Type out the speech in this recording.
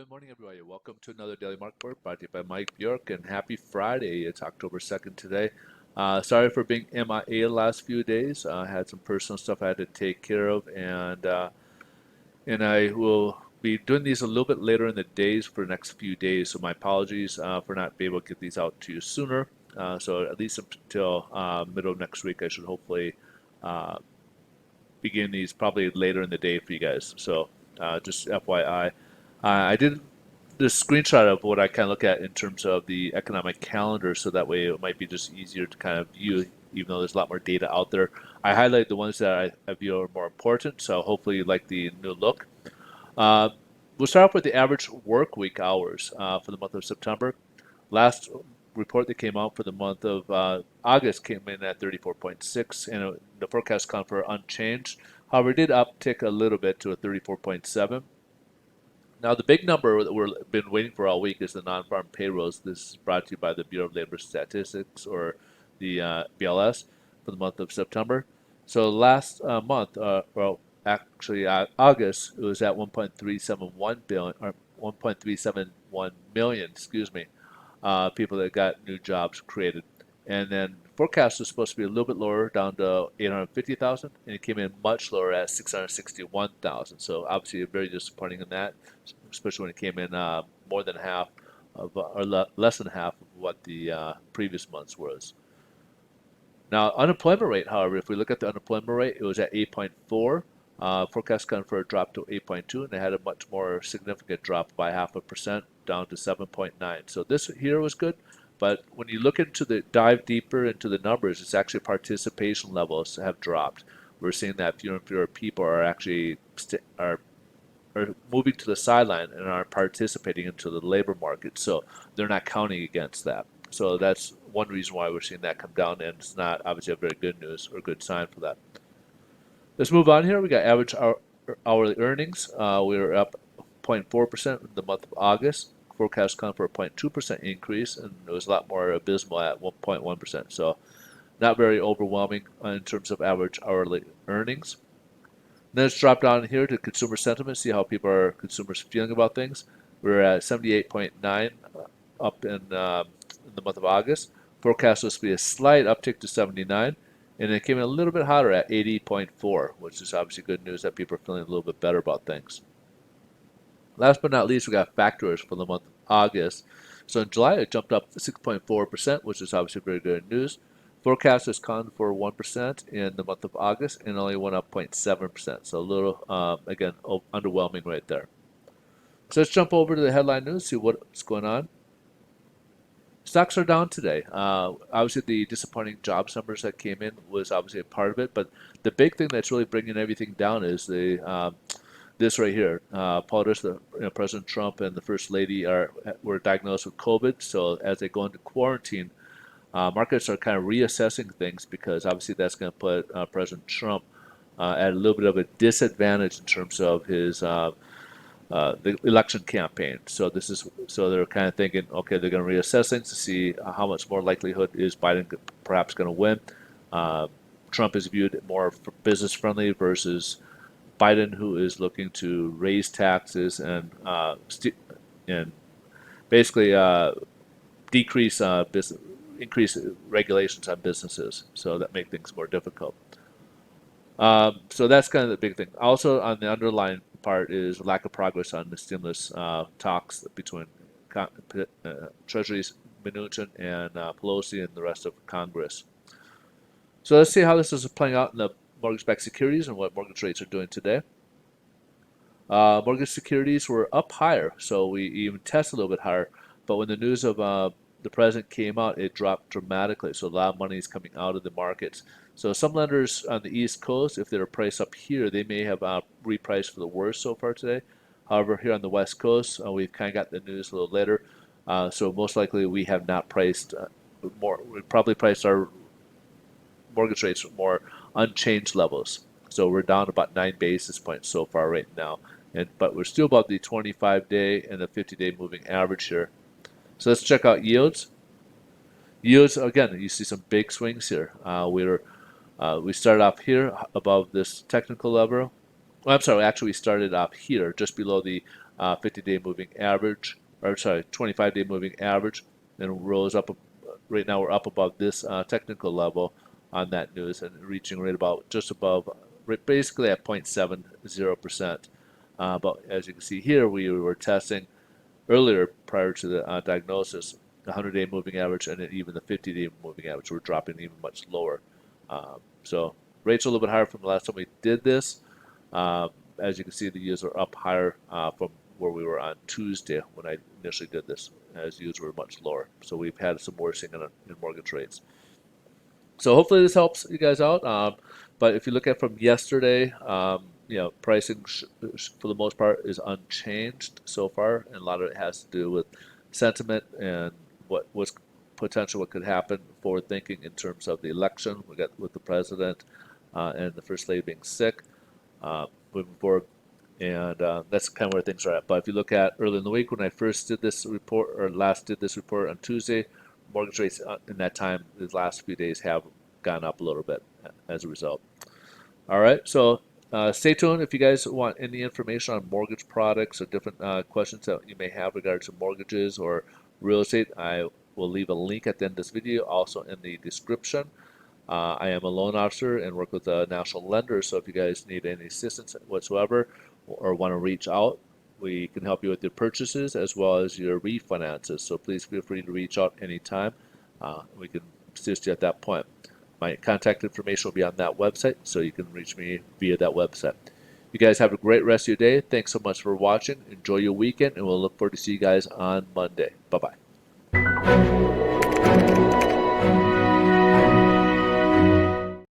Good morning, everybody. Welcome to another Daily Market Report brought to you by Mike Bjork, and happy Friday. It's October 2nd today. Sorry for being MIA the last few days. I had some personal stuff I had to take care of, and I will be doing these a little bit later in the days for the next few days. So my apologies for not being able to get these out to you sooner. So at least until middle of next week, I should hopefully uh, begin these probably later in the day for you guys. So just FYI. I did this screenshot of what I kind of look at in terms of the economic calendar, so that way it might be just easier to kind of view, even though there's a lot more data out there. I highlight the ones that I view are more important, so hopefully you like the new look. Uh, we'll start off with the average work week hours for the month of September. Last report that came out for the month of August came in at 34.6, and the forecast called for unchanged. However, it did uptick a little bit to a 34.7. Now, the big number that we've been waiting for all week is the non-farm payrolls. This is brought to you by the Bureau of Labor Statistics, or the BLS, for the month of September. So last month, August, it was at 1.371 billion, or 1.371 million, excuse me, people that got new jobs created. And then forecast was supposed to be a little bit lower, down to 850,000, and it came in much lower at 661,000. So obviously very disappointing in that, especially when it came in more than half of, less than half of what the previous months was. Now, unemployment rate, however, if we look at the unemployment rate, it was at 8.4. Forecast kind for a drop to 8.2, and they had a much more significant drop by 0.5% down to 7.9. So this here was good, but when you look into the dive deeper into the numbers, it's actually participation levels have dropped. We're seeing that fewer and fewer people are actually are moving to the sideline and are participating into the labor market. So they're not counting against that. So that's one reason why we're seeing that come down, and it's not obviously a very good news or good sign for that. Let's move on here. We got average hourly earnings. We were up 0.4% in the month of August. Forecast come for a 0.2% increase, and it was a lot more abysmal at 1.1%. So not very overwhelming in terms of average hourly earnings. Then let's drop down here to consumer sentiment, see how consumers feeling about things. We're at 78.9 up in the month of August. Forecast was to be a slight uptick to 79, and it came in a little bit hotter at 80.4, which is obviously good news that people are feeling a little bit better about things. Last but not least, we got factors for the month of August. So in July, it jumped up 6.4%, which is obviously very good news. Forecast is calling for 1% in the month of August, and only went up 0.7%. So a little, again, underwhelming right there. So let's jump over to the headline news, see what's going on. Stocks are down today. Obviously, the disappointing jobs numbers that came in was obviously a part of it, but the big thing that's really bringing everything down is the this right here. President Trump and the First Lady were diagnosed with COVID. So as they go into quarantine, markets are kind of reassessing things, because obviously that's going to put President Trump at a little bit of a disadvantage in terms of his the election campaign. So they're kind of thinking, okay, they're going to reassess things to see how much more likelihood is Biden perhaps going to win. Trump is viewed more business friendly versus Biden, who is looking to raise taxes and basically decrease increase regulations on businesses, so that make things more difficult. So that's kind of the big thing. Also, on the underlying part is lack of progress on the stimulus talks between Treasury's Mnuchin and Pelosi and the rest of Congress. So let's see how this is playing out in the mortgage-backed securities and what mortgage rates are doing today. Mortgage securities were up higher, so we even tested a little bit higher. But when the news of the president came out, it dropped dramatically. So a lot of money is coming out of the markets. So some lenders on the East Coast, if they're priced up here, they may have repriced for the worst so far today. However, here on the West Coast, we've kind of got the news a little later. So most likely we have not priced more. We probably priced our mortgage rates at more unchanged levels. So we're down about 9 basis points so far right now. But we're still above the 25-day and the 50-day moving average here. So let's check out yields. Yields, again, you see some big swings here. We started off here above this technical level. Well, I'm sorry, actually we started off here just below the 50-day moving average, or sorry, 25-day moving average, and rose up. Right now, we're up above this technical level on that news and reaching right about just above, basically at 0.70%. But as you can see here, we were testing earlier prior to the diagnosis, the 100-day moving average and then even the 50-day moving average were dropping even much lower. So rates are a little bit higher from the last time we did this. As you can see, the yields are up higher from where we were on Tuesday when I initially did this, as yields were much lower. So we've had some worsening in mortgage rates. So hopefully this helps you guys out. But if you look at from yesterday, pricing for the most part is unchanged so far, and a lot of it has to do with sentiment and what was potential, what could happen forward thinking in terms of the election. We got with the president and the first lady being sick, moving forward. And that's kind of where things are at. But if you look at early in the week when I first did this report, or last did this report on Tuesday, mortgage rates in that time, the last few days have gone up a little bit as a result. All right, so stay tuned if you guys want any information on mortgage products or different questions that you may have regards to mortgages or real estate. I will leave a link at the end of this video, also in the description. I am a loan officer and work with a national lender, so if you guys need any assistance whatsoever or want to reach out, we can help you with your purchases as well as your refinances. So please feel free to reach out anytime. We can assist you at that point. My contact information will be on that website, so you can reach me via that website. You guys have a great rest of your day. Thanks so much for watching. Enjoy your weekend, and we'll look forward to see you guys on Monday. Bye-bye.